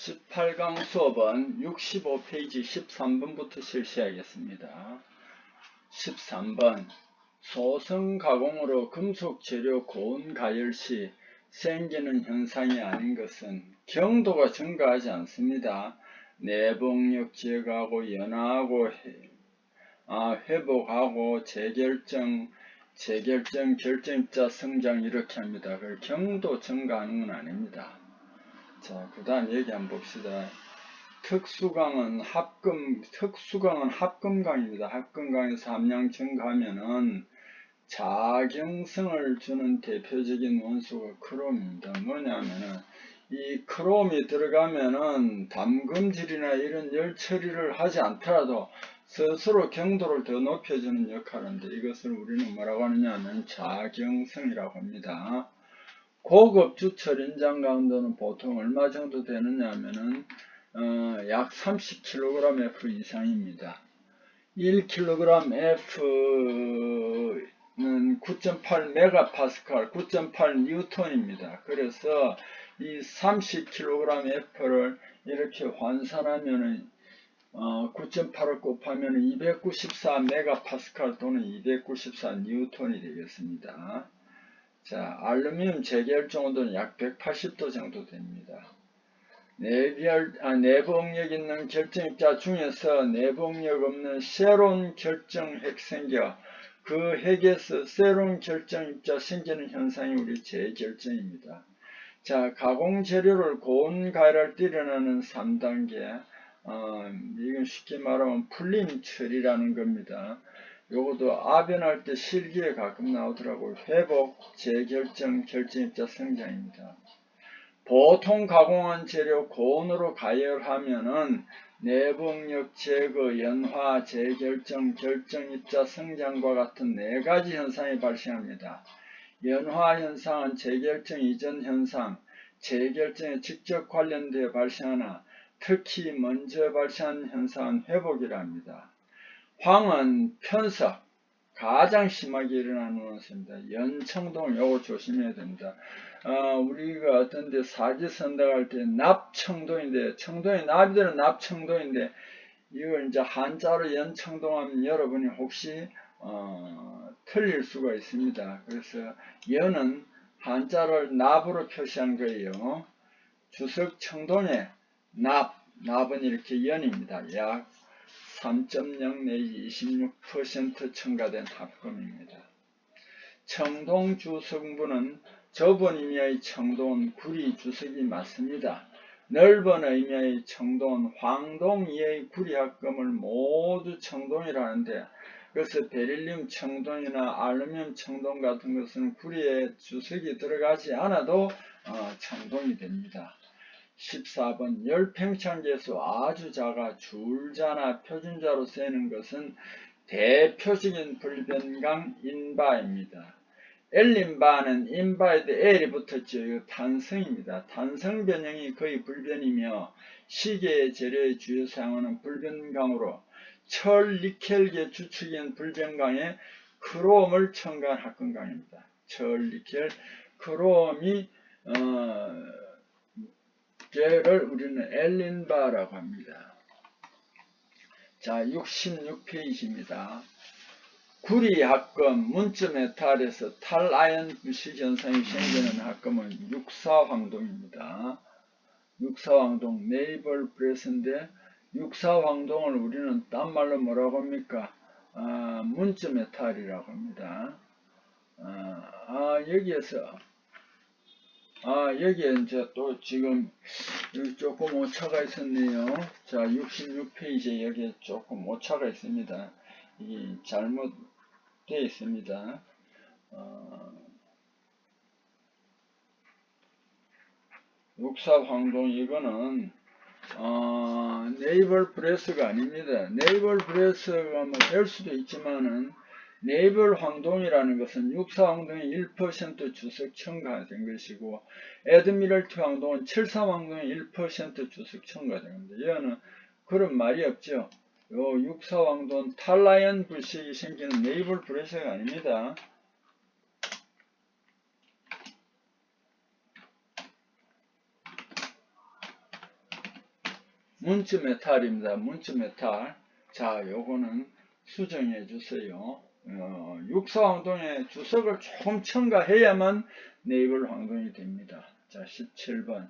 18강 수업은 65페이지 13번부터 실시하겠습니다. 13번 소성 가공으로 금속 재료 고온 가열 시 생기는 현상이 아닌 것은 경도가 증가하지 않습니다. 내복력 제거하고 연화하고 회복하고 재결정, 결정입자 성장 이렇게 합니다. 그 경도 증가하는 건 아닙니다. 자, 그 다음 얘기 한번 봅시다. 특수강은 합금강입니다. 합금강에서 함량 증가하면은 자경성을 주는 대표적인 원소가 크롬입니다. 뭐냐면은 이 크롬이 들어가면은 담금질이나 이런 열 처리를 하지 않더라도 스스로 경도를 더 높여주는 역할을 하는데 이것을 우리는 뭐라고 하느냐 하면 자경성이라고 합니다. 고급 주철 인장 강도는 보통 얼마 정도 되느냐 하면은 약 30kg F 이상입니다. 1kg F는 9.8 메가파스칼, 9.8 뉴턴입니다. 그래서 이 30kg F를 이렇게 환산하면은 9.8을 곱하면 294 메가파스칼 또는 294 뉴턴이 되겠습니다. 자, 알루미늄 재결정 온도는 약 180도 정도 됩니다. 내복력 있는 결정입자 중에서 내복력 없는 세론 결정핵 생겨 그 핵에서 세론 결정입자 생기는 현상이 우리 재결정입니다. 자, 가공 재료를 고온 가열할 때 일어나는 3단계 이건 쉽게 말하면 풀림 처리라는 겁니다. 요것도 아변할 때 실기에 가끔 나오더라고요. 회복, 재결정, 결정입자 성장입니다. 보통 가공한 재료 고온으로 가열하면은 내복력 제거, 연화, 재결정, 결정입자 성장과 같은 4가지 현상이 발생합니다. 연화 현상은 재결정 이전 현상, 재결정에 직접 관련되어 발생하나 특히 먼저 발생하는 현상은 회복이라 합니다. 황은 편석, 가장 심하게 일어나는 원소입니다. 연청동 요거 조심해야 됩니다. 우리가 어떤데 사지 선택할 때 납청동인데 청동이 나비들은 납청동인데 이걸 이제 한자로 연청동하면 여러분이 혹시 틀릴 수가 있습니다. 그래서 연은 한자를 납으로 표시한 거예요. 주석 청동의 납은 이렇게 연입니다. 약 3.0 내지 26% 첨가된 합금입니다. 청동 주석분은 좁은 의미의 청동은 구리 주석이 맞습니다. 넓은 의미의 청동은 황동 이의 구리 합금을 모두 청동이라 하는데 그래서 베릴륨 청동이나 알루미늄 청동 같은 것은 구리에 주석이 들어가지 않아도 청동이 됩니다. 14번 열팽창계수 아주 작아 줄자나 표준자로 세는 것은 대표적인 불변강 인바입니다. L인바는 인바에 대해 L이 붙었죠. 이거 탄성입니다. 탄성 변형이 거의 불변이며 시계의 재료의 주요 사용하는 불변강으로 철, 니켈계 주축인 불변강에 크롬을 첨가한 합금강입니다. 철, 니켈, 크롬이 걔를 우리는 엘린바라고 합니다. 자, 66페이지입니다. 구리 합금, 문점 메탈에서 탈아연 부식 현상이 생기는 합금은 육사황동입니다. 육사황동, 네이벌 브레스인데 육사황동을 우리는 딴말로 뭐라고 합니까? 문점 메탈이라고 합니다. 여기에 이제 또 지금 여기 조금 오차가 있었네요. 자, 66페이지에 여기 조금 오차가 있습니다. 이게 잘못되어 있습니다. 육사황동 이거는 네이벌 브레스가 아닙니다. 네이벌 브레스가 뭐 될 수도 있지만은 네이벌 황동이라는 것은 육사황동의 1% 주석 첨가된 것이고 에드미럴트 황동은 73황동의 1% 주석 첨가된 겁니다. 이거는 그런 말이 없죠. 요 육사황동 탈라연 불식이 생기는 네이벌 브레스가 아닙니다. 문주 메탈입니다. 문주 메탈. 자, 요거는 수정해 주세요. 육사황동의 주석을 조금 첨가해야만 네이블 황동이 됩니다. 자, 17번.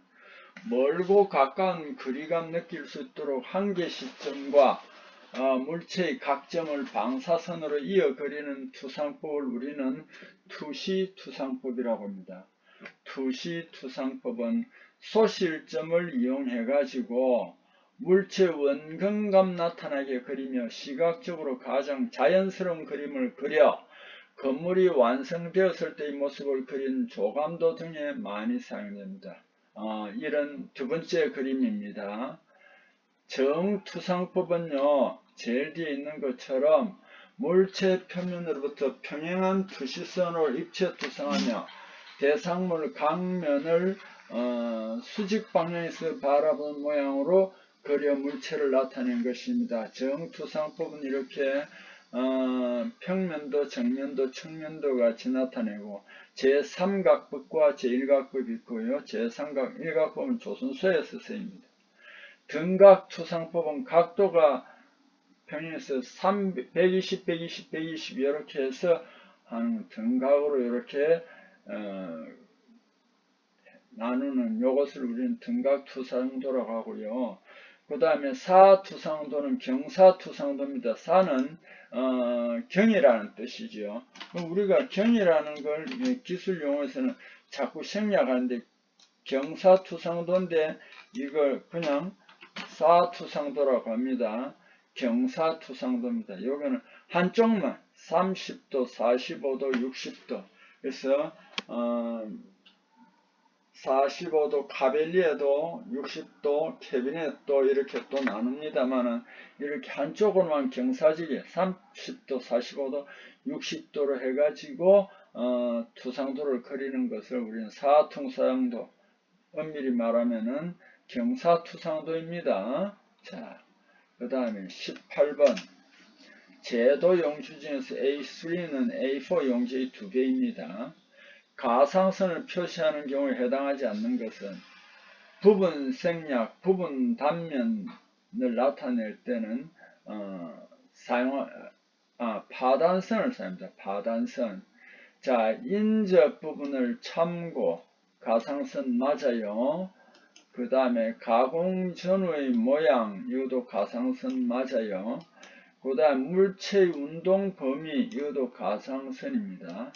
멀고 가까운 거리감 느낄 수 있도록 한계 시점과 물체의 각점을 방사선으로 이어 그리는 투상법을 우리는 투시투상법이라고 합니다. 투시투상법은 소실점을 이용해 가지고 물체 원근감 나타나게 그리며 시각적으로 가장 자연스러운 그림을 그려 건물이 완성되었을 때의 모습을 그린 조감도 등에 많이 사용됩니다. 이런 두 번째 그림입니다. 정투상법은요, 제일 뒤에 있는 것처럼 물체 표면으로부터 평행한 투시선으로 입체 투상하며 대상물 강면을 수직 방향에서 바라본 모양으로 그려 물체를 나타낸 것입니다. 정투상법은 이렇게 평면도, 정면도, 측면도 같이 나타내고 제3각법과 제1각법이 있고요. 제3각 1각법은 조선소에서 쓰입니다. 등각투상법은 각도가 평행에서 120, 120, 120 이렇게 해서 등각으로 이렇게 나누는 요것을 우리는 등각투상도라고 하고요. 그 다음에 사투상도는 경사투상도입니다. 사는 경이라는 뜻이죠. 우리가 경이라는 걸 기술 용어에서는 자꾸 생략하는데 경사투상도인데 이걸 그냥 사투상도라고 합니다. 경사투상도입니다. 여기는 한쪽만 30도, 45도, 60도. 그래서 45도 카벨리에도 60도 캐비넷도 이렇게 또 나눕니다만은 이렇게 한쪽으로만 경사지게 30도, 45도, 60도로 해가지고 투상도를 그리는 것을 우리는 사투상도, 엄밀히 말하면은 경사투상도입니다. 자, 그 다음에 18번. 제도 용지 중에서 A3는 A4 용지의 2배입니다. 가상선을 표시하는 경우에 해당하지 않는 것은 부분 생략, 부분 단면을 나타낼 때는 파단선을 사용합니다. 파단선. 자, 인접 부분을 참고 가상선 맞아요. 그 다음에 가공 전후의 모양, 이것도 가상선 맞아요. 그 다음 물체의 운동 범위, 이것도 가상선입니다.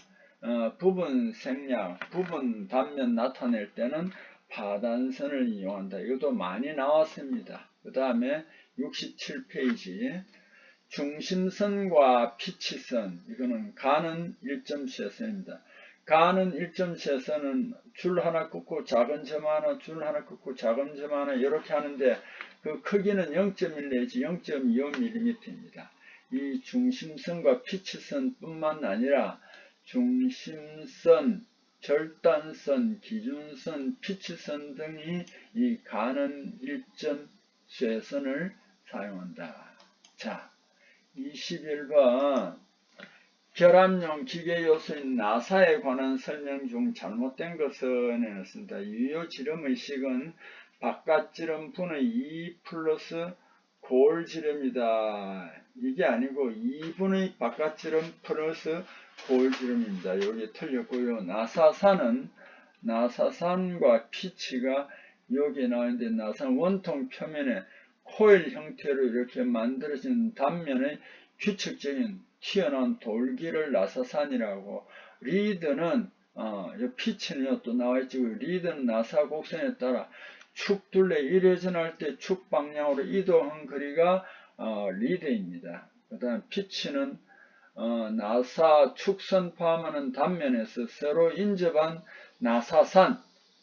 부분 생략, 부분 단면 나타낼 때는 파단선을 이용한다. 이것도 많이 나왔습니다. 그 다음에 67페이지. 중심선과 피치선, 이거는 가는 일점 쇠선입니다. 가는 일점 쇠선은 줄 하나 긋고 작은 점 하나, 줄 하나 긋고 작은 점 하나 이렇게 하는데 그 크기는 0.1 내지 0.25mm입니다. 이 중심선과 피치선 뿐만 아니라 중심선, 절단선, 기준선, 피치선 등이 이 가는 일점 쇠선을 사용한다. 자, 21번. 결합용 기계 요소인 나사에 관한 설명 중 잘못된 것을 내놨습니다. 유효 지름의 식은 바깥 지름 분의 2 플러스 골 지름이다. 이게 아니고 2분의 바깥 지름 플러스 골 지름입니다. 여기 틀렸고요. 나사산과 피치가 여기 나오는데 나사는 원통 표면에 코일 형태로 이렇게 만들어진 단면의 규칙적인 튀어나온 돌기를 나사산이라고, 리드는 피치는 또 나와있지. 리드는 나사 곡선에 따라 축 둘레 일회전할 때 축 방향으로 이동한 거리가 리드입니다. 그 다음 피치는 나사 축선 포함하는 단면에서 서로 인접한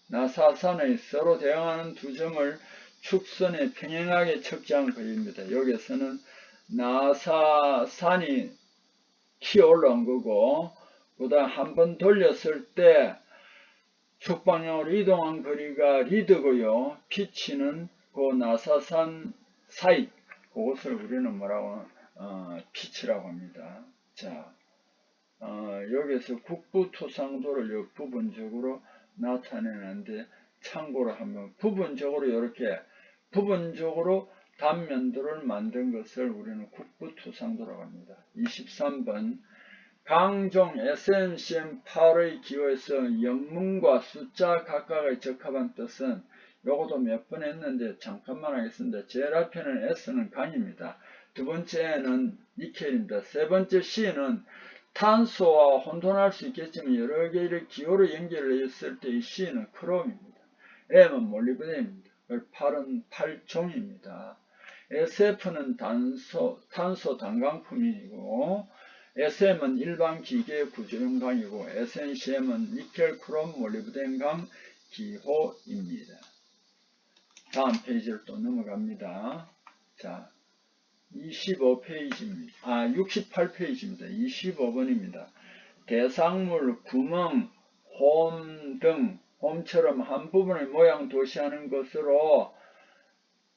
나사산의 서로 대응하는 두 점을 축선에 평행하게 척지한 거리입니다. 여기서는 나사산이 튀어 올라온 거고, 그 다음 한번 돌렸을 때 축방향으로 이동한 거리가 리드고요. 피치는 그 나사산 사이, 그것을 우리는 뭐라고 피치라고 합니다. 자, 여기서 국부투상도를 부분적으로 나타내는데 참고로 한번 부분적으로 이렇게 부분적으로 단면도를 만든 것을 우리는 국부투상도라고 합니다. 23번 강종 SNCM8의 기호에서 영문과 숫자 각각의 적합한 뜻은 요것도 몇 번 했는데 잠깐만 하겠습니다. 제일 앞에는 S는 강입니다. 두 번째는 니켈입니다. 세 번째 C는 탄소와 혼돈할 수 있겠지만 여러 개의 기호로 연결했을 때 이 C는 크롬입니다. M은 몰리브덴입니다. 8은 팔종입니다. SF는 탄소 단강품이고 SM은 일반 기계 구조용 강이고 SNCM은 니켈, 크롬, 몰리브덴 강 기호입니다. 다음 페이지를 또 넘어갑니다. 자, 25페이지입니다. 68페이지입니다. 25번입니다. 대상물, 구멍, 홈 등, 홈처럼 한 부분의 모양 도시하는 것으로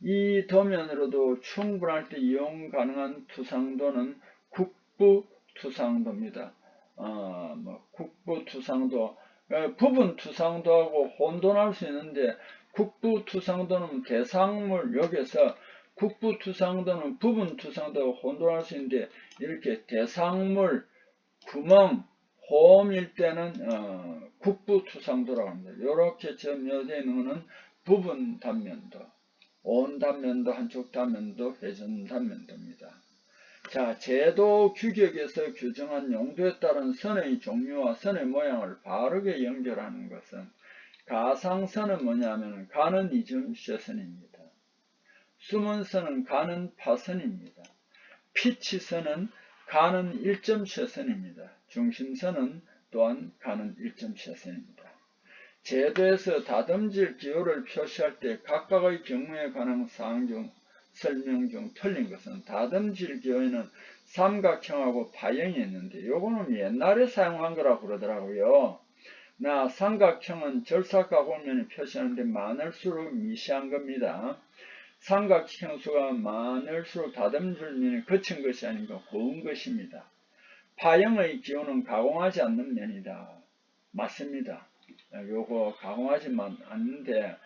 이 도면으로도 충분할 때 이용 가능한 투상도는 국부투상도입니다. 국부투상도, 부분 투상도하고 혼돈할 수 있는데 국부투상도는 대상물 여기서 국부투상도는 부분 투상도하고 혼돈할 수 있는데 이렇게 대상물, 구멍, 홈일 때는 국부투상도라고 합니다. 이렇게 점여되어 있는 것은 부분 단면도, 온 단면도, 한쪽 단면도, 회전 단면도입니다. 자, 제도 규격에서 규정한 용도에 따른 선의 종류와 선의 모양을 바르게 연결하는 것은 가상선은 뭐냐면 가는 이점 쇠선입니다. 숨은선은 가는 파선입니다. 피치선은 가는 일점 쇠선입니다. 중심선은 또한 가는 일점 쇠선입니다. 제도에서 다듬질 기호를 표시할 때 각각의 경우에 관한 사항 중 설명 중 틀린 것은 다듬질 기호에는 삼각형하고 파형이 있는데 요거는 옛날에 사용한 거라고 그러더라고요. 나 삼각형은 절삭가공면을 표시하는데 많을수록 미시한 겁니다. 삼각형 수가 많을수록 다듬질 면이 거친 것이 아니고 고운 것입니다. 파형의 기호는 가공하지 않는 면이다. 맞습니다. 요거 가공하지 않는데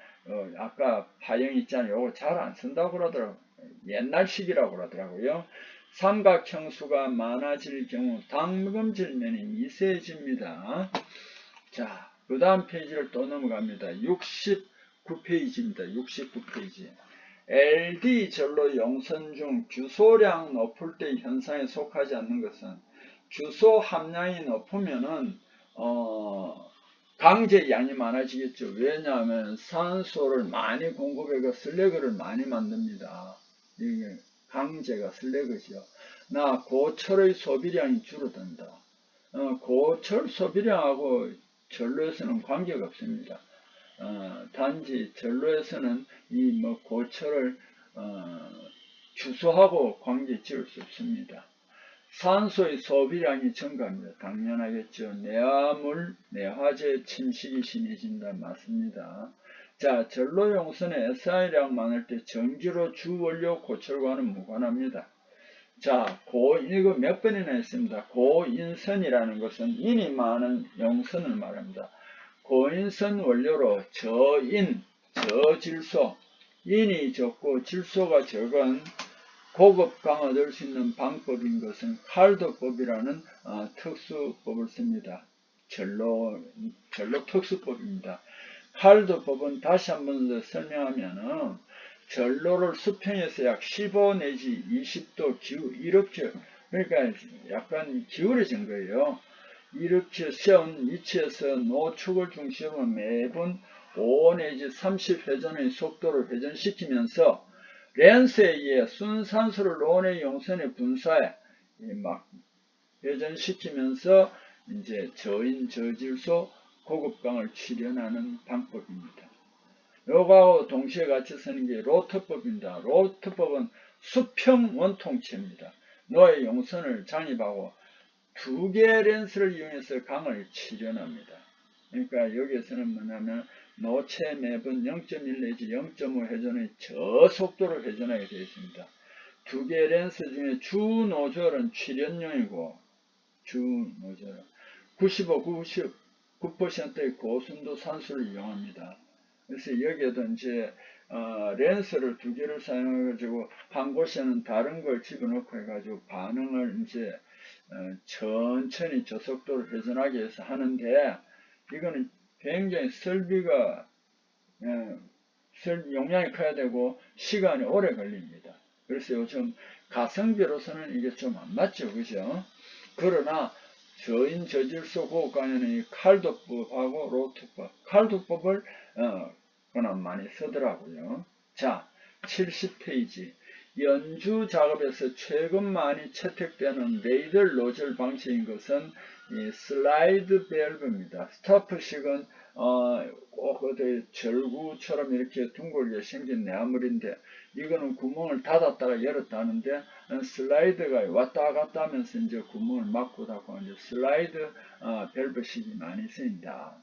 아까 파형 있잖아요. 요거 잘 안 쓴다고 그러더라고요. 옛날식이라고 그러더라고요. 삼각형 수가 많아질 경우 담금질면이 미세해집니다. 자, 그 다음 페이지를 또 넘어갑니다. 69페이지입니다. 69페이지. LD 전로 용선 중 규소량 높을 때 현상에 속하지 않는 것은 규소 함량이 높으면은 강제 양이 많아지겠죠. 왜냐하면 산소를 많이 공급해서 슬래그를 많이 만듭니다. 이게 강제가 슬래그죠. 나 고철의 소비량이 줄어든다. 고철 소비량하고 전로에서는 관계가 없습니다. 단지 전로에서는 이 고철을 주소하고 관계 지을 수 없습니다. 산소의 소비량이 증가합니다. 당연하겠죠. 내화물, 내화재 침식이 심해진다. 맞습니다. 자, 전로용선의 SI량 많을 때 전기로 주원료 고철과는 무관합니다. 자, 이거 몇 번이나 했습니다. 고인선이라는 것은 인이 많은 용선을 말합니다. 고인선 원료로 저인, 저질소, 인이 적고 질소가 적은 고급강을 얻을 수 있는 방법인 것은 칼드법이라는 특수법을 씁니다. 전로 특수법입니다. 칼드법은 다시 한번 더 설명하면은 전로를 수평에서 약 15 내지 20도 이렇게 그러니까 약간 기울어진 거예요. 이렇게 세운 위치에서 노축을 중심으로 매번 5 내지 30회전의 속도로 회전시키면서 렌스에 의해 순산소를 논의 용선에 분사해 막 회전시키면서 이제 저인 저질소 고급강을 출현하는 방법입니다. 요거하고 동시에 같이 쓰는 게 로트법입니다. 로트법은 수평 원통체입니다. 노의 용선을 장입하고 두 개의 렌스를 이용해서 강을 출현합니다. 그러니까 여기에서는 뭐냐면 노체 매번 0.1 내지 0.5 회전의 저속도로 회전하게 되어 있습니다. 두 개의 렌스 중에 주 노즐은 출현용이고 주 노즐은 99%의 고순도 산소를 이용합니다. 그래서 여기에도 이제 렌스를 두 개를 사용해가지고 한 곳에는 다른 걸 집어넣고 해가지고 반응을 이제 천천히 저속도로 회전하게 해서 하는데 이거는 굉장히 설비가 용량이 커야 되고 시간이 오래 걸립니다. 그래서 요즘 가성비로서는 이게 좀 안 맞죠, 그죠? 그러나 저인 저질소 고급관에는 이 칼도법하고 로트법, 칼도법을 그나마 많이 쓰더라고요. 자, 70페이지. 연주 작업에서 최근 많이 채택되는 레이들 노즐 방식인 것은 이 슬라이드 밸브입니다. 스타프식은 꼭 절구처럼 이렇게 둥글게 생긴 내화물인데 이거는 구멍을 닫았다가 열었다 하는데 슬라이드가 왔다 갔다 하면서 이제 구멍을 막고 닫고 이제 슬라이드 밸브식이 많이 쓰인다.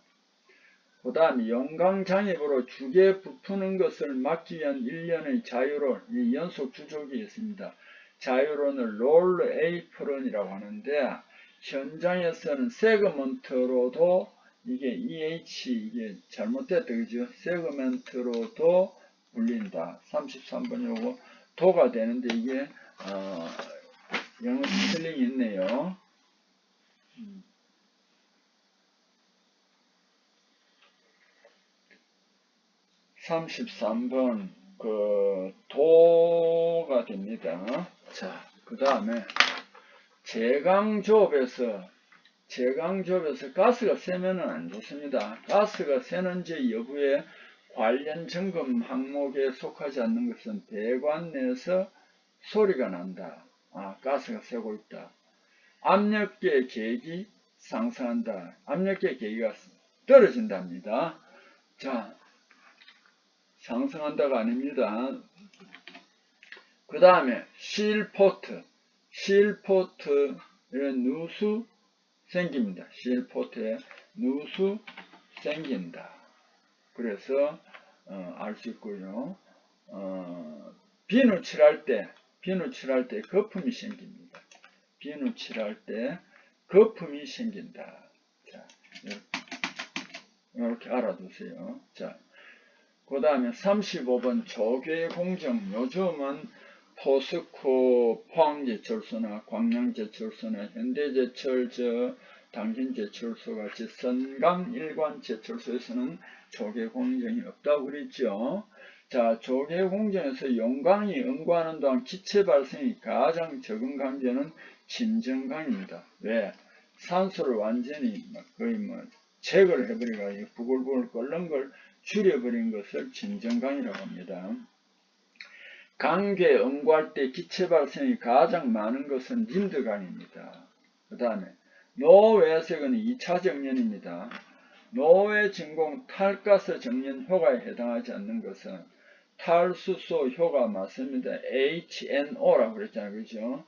그 다음에 영광장애부로 주게 부푸는 것을 막기 위한 일련의 자유론, 이 연속 주족이 있습니다. 자유론을 롤 에이프런이라고 하는데 현장에서는 세그먼트로도 이게 이게 잘못됐다 그죠? 세그먼트로도 불린다. 33번 요거 도가 되는데 이게 영어 스펠링이 있네요. 33번 도가 됩니다. 자, 그 다음에 제강조업에서 가스가 세면은 안 좋습니다. 가스가 새는지 여부에 관련 점검 항목에 속하지 않는 것은 배관 내에서 소리가 난다. 가스가 새고 있다. 압력계 계기 상승한다. 압력계 계기가 떨어진답니다. 자, 상승한다가 아닙니다. 그 다음에 실포트 이런 누수 생깁니다. 실포트에 누수 생긴다. 그래서 알 수 있고요. 비누 칠할 때 거품이 생깁니다. 비누 칠할 때 거품이 생긴다. 자, 이렇게 알아두세요. 자, 그 다음에 35번 조개 공정. 요즘은 포스코 포항제철소나 광양제철소나 현대제철, 당신제철소 같이 선강 일관제철소에서는 조개 공정이 없다고 그랬죠. 자, 조개 공정에서 용광이 응고하는 동안 기체 발생이 가장 적은 강제는 진정강입니다. 왜? 산소를 완전히 거의 제거를 해버리고 부글부글 끓는 걸 줄여버린 것을 진정강이라고 합니다. 강계 응고할 때 기체 발생이 가장 많은 것은 림드강입니다. 그 다음에 노외색은 2차 정년입니다. 노외 진공 탈가스 정년 효과에 해당하지 않는 것은 탈수소 효과 맞습니다. HNO라고 그랬잖아요. 그죠?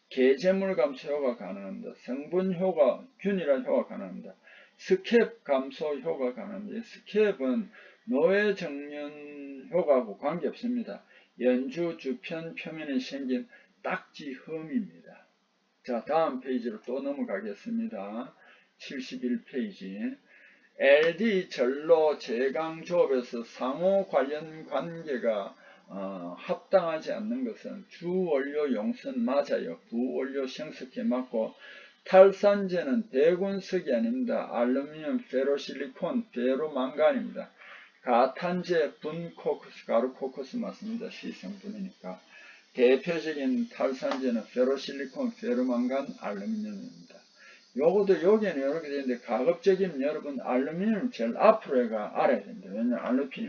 계제물 감소 효과 가능합니다. 성분 효과, 균일한 효과 가능합니다. 스캡 감소 효과 가능합니다. 스캡은 노외 정년 효과하고 관계없습니다. 연주 주편 표면에 생긴 딱지 흠입니다. 자, 다음 페이지로 또 넘어가겠습니다. 71페이지. LD 전로 제강 조업에서 상호 관련 관계가 합당하지 않는 것은 주원료 용선 맞아요. 부원료 생석에 맞고 탈산제는 대군석이 아닙니다. 알루미늄, 페로실리콘, 페로망간입니다. 가탄제, 분코크스, 가루코크스 맞습니다. 시성분이니까. 대표적인 탈산제는 페로실리콘, 페로망간, 알루미늄입니다. 요것도 여기는 이렇게 되는데 가급적이면 여러분 알루미늄을 제일 앞으로 알아야 됩니다. 왜냐하면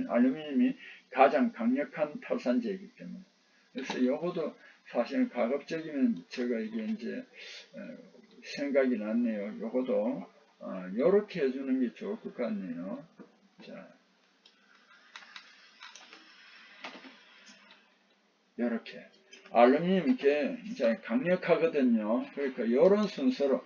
알루미늄이 가장 강력한 탈산제이기 때문에. 그래서 요것도 사실은 가급적이면 제가 이게 이제 생각이 났네요. 요것도 요렇게 해주는 게 좋을 것 같네요. 자, 요렇게 알루미늄이 이렇게 이제 강력하거든요. 그러니까 요런 순서로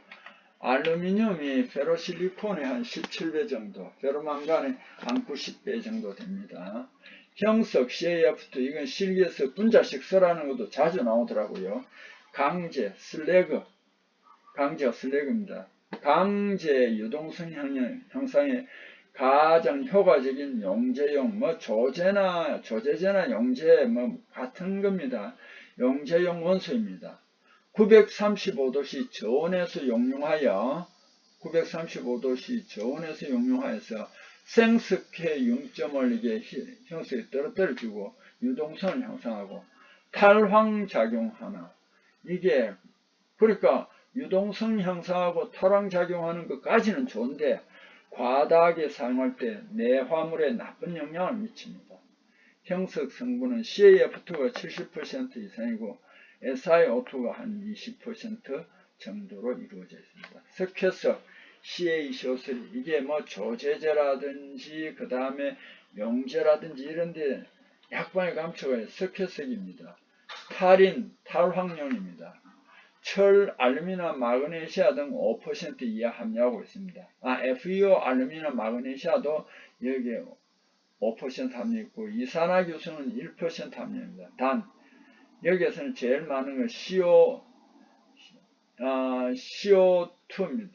알루미늄이 페로실리콘의 한 17배 정도, 페로망간의 한 90배 정도 됩니다. 형석 CaF2 이건 실기에서 분자식 써라는 것도 자주 나오더라고요. 강제, 슬래그, 강제가 슬래그입니다. 강제 유동성 형상의 가장 효과적인 용제용, 조제제나 용제 같은 겁니다. 용제용 원소입니다. 935도씨 저온에서 용융하여 935도씨 저온에서 용융하여서 생석회 융점을 이게 형성에 떨어뜨려주고 유동성을 형성하고 탈황작용하나. 이게 그러니까 유동성 형성하고 탈황작용하는 것까지는 좋은데 과다하게 사용할 때 내화물에 나쁜 영향을 미칩니다. 형석 성분은 CaF2가 70% 이상이고 SiO2가 한 20% 정도로 이루어져 있습니다. 석회석 CaCO3 이게 조제제라든지 그 다음에 용제라든지 이런데 약방에 감춰가 석회석입니다. 탈인, 탈황용입니다. 철, 알루미늄, 마그네시아 등 5% 이하 함유하고 있습니다. FeO, 알루미늄, 마그네시아도 여기에 5% 함유 있고 이산화규소는 1% 함유입니다. 단 여기에서는 제일 많은 건 CO2입니다.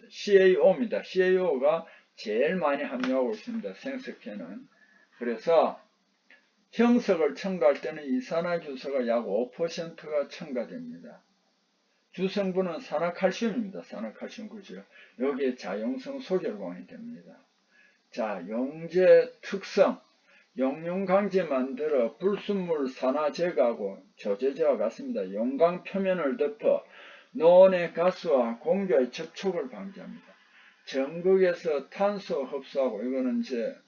CaO입니다. CaO가 제일 많이 함유하고 있습니다. 생석회는. 그래서 형석을 첨가할 때는 이산화규소가 약 5%가 첨가됩니다. 주성분은 산화칼슘입니다. 산화칼슘 그죠? 여기에 자용성 소결광이 됩니다. 자, 용제 특성. 용융강제 만들어 불순물 산화 제거하고 조제제와 같습니다. 용광 표면을 덮어 노온의 가스와 공기와의 접촉을 방지합니다. 전극에서 탄소 흡수하고 이거는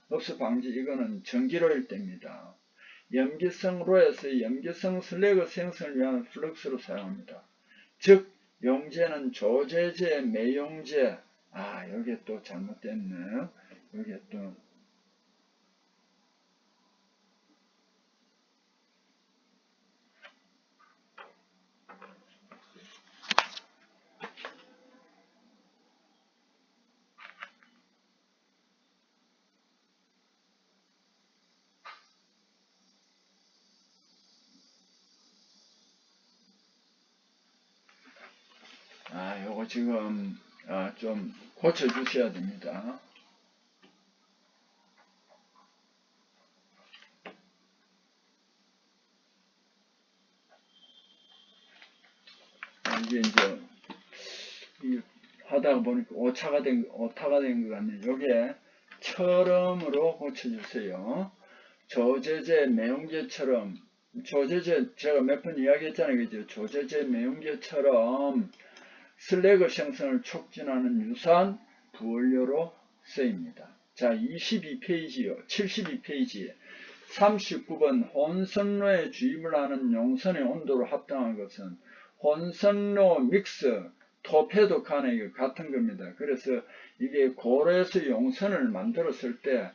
흡수 방지 이거는 전기로일 때입니다. 염기성로에서 염기성 슬래그 생성을 위한 플럭스로 사용합니다. 즉 용제는 조제제, 매용제. 여기에 또 잘못됐네요. 여기에 또 요거 지금 좀 고쳐 주셔야 됩니다. 이게 이제 하다가 보니까 오타가 된 것 같네요. 요게 처럼으로 고쳐 주세요. 조제제, 매운제처럼 조제제 제가 몇 번 이야기했잖아요. 그죠? 조제제, 매운제처럼 슬래그 생성을 촉진하는 유사한 부원료로 쓰입니다. 자, 22페이지요. 72페이지에 39번 혼선로에 주입을 하는 용선의 온도로 합당한 것은 혼선로 믹스 토페도 칸에 같은 겁니다. 그래서 이게 고로에서 용선을 만들었을 때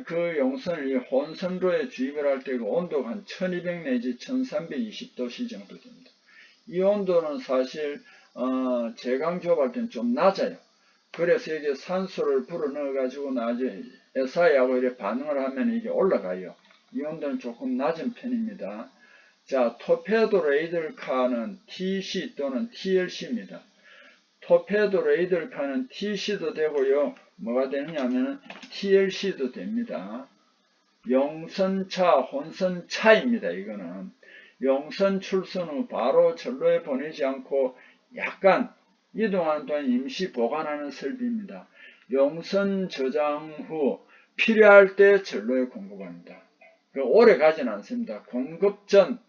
그 용선을 이 혼선로에 주입을 할 때 그 온도가 한 1200 내지 1320도씨 정도 됩니다. 이 온도는 사실 제강조합할 때는 좀 낮아요. 그래서 이게 산소를 불어넣어 가지고 나중에 Si하고 이렇게 반응을 하면 이게 올라가요. 이 온도는 조금 낮은 편입니다. 자, 토페도 레이들카는 TC 또는 TLC입니다. 토페도 레이들카는 TC도 되고요. 뭐가 되느냐면 TLC도 됩니다. 용선차, 혼선차입니다. 이거는 용선 출선 후 바로 전로에 보내지 않고 약간 이동하는 동안 임시 보관하는 설비입니다. 용선 저장 후 필요할 때 전로에 공급합니다. 오래 가지는 않습니다. 공급 전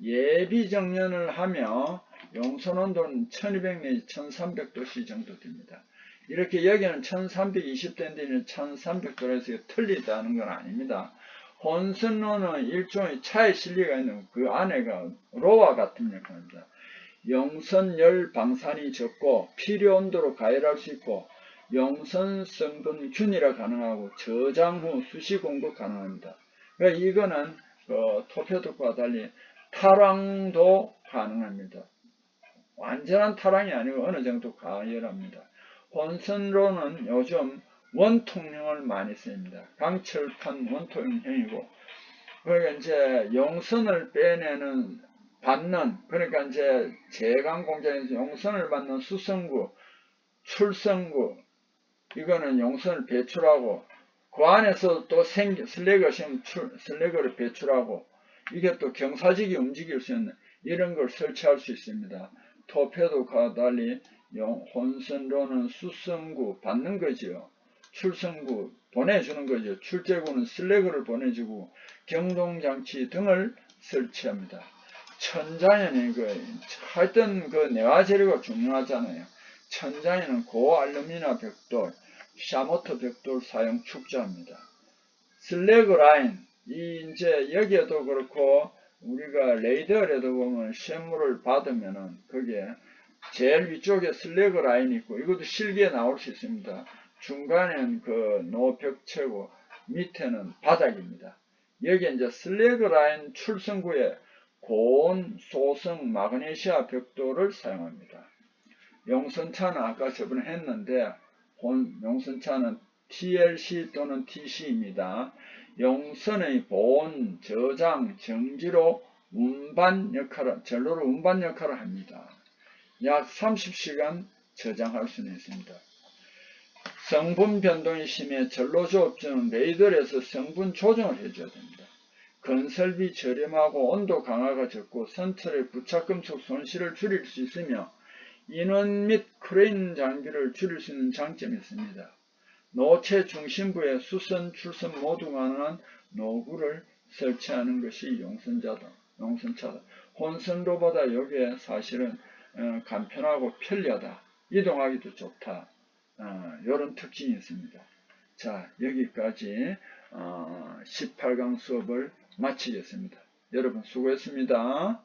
예비 정년을 하며 용선 온도는 1200 내지 1300도씨 정도 됩니다. 이렇게 여기는 1320도인데 1300도에서 틀리다는 건 아닙니다. 혼선로는 일종의 차에 실리가 있는 그 안에가 로와 같은 역할입니다. 용선열 방산이 적고 필요 온도로 가열할 수 있고 용선 성분 균일화 가능하고 저장 후 수시 공급 가능합니다. 그러니까 이거는 토페도과 달리 탈황도 가능합니다. 완전한 탈황이 아니고 어느 정도 가열합니다. 혼선로는 요즘 원통형을 많이 씁니다. 강철판 원통형이고, 그러니까 이제 용선을 빼내는, 그러니까 이제 제강 공장에서 용선을 받는 수성구, 출성구, 이거는 용선을 배출하고, 그 안에서 또 슬래그가 생기면 슬래그를 배출하고 이게 또 경사지기 움직일 수 있는 이런 걸 설치할 수 있습니다. 토페도가 달리 혼선로는 수성구 받는 거지요. 출성구 보내주는 거죠. 출제구는 슬래그를 보내주고 경동장치 등을 설치합니다. 천장에는 하여튼 내화 재료가 중요하잖아요. 천장에는 고알루미나 벽돌, 샤모터 벽돌 사용 축조합니다. 슬래그 라인, 이제 여기에도 그렇고 우리가 레이더에도 보면 쇳물을 받으면은 거기에 제일 위쪽에 슬래그 라인이 있고 이것도 실기에 나올 수 있습니다. 중간에는 노벽체고 밑에는 바닥입니다. 여기 이제 슬래그 라인 출성구에 고온 소성 마그네시아 벽돌을 사용합니다. 용선차는 아까 저번에 했는데 용선차는 TLC 또는 TC입니다. 용선의 보온, 저장, 정지로 전로로 운반 역할을 합니다. 약 30시간 저장할 수는 있습니다. 성분 변동이 심해 전로조업자는 레이더에서 성분 조정을 해줘야 됩니다. 건설비 저렴하고 온도 강화가 적고 선철의 부착금속 손실을 줄일 수 있으며 인원 및 크레인 장비를 줄일 수 있는 장점이 있습니다. 노체 중심부에 수선, 출선 모두 가능한 노구를 설치하는 것이 용선차다. 혼선로보다 여기에 사실은 간편하고 편리하다. 이동하기도 좋다. 이런 특징이 있습니다. 자, 여기까지 18강 수업을 마치겠습니다. 여러분 수고했습니다.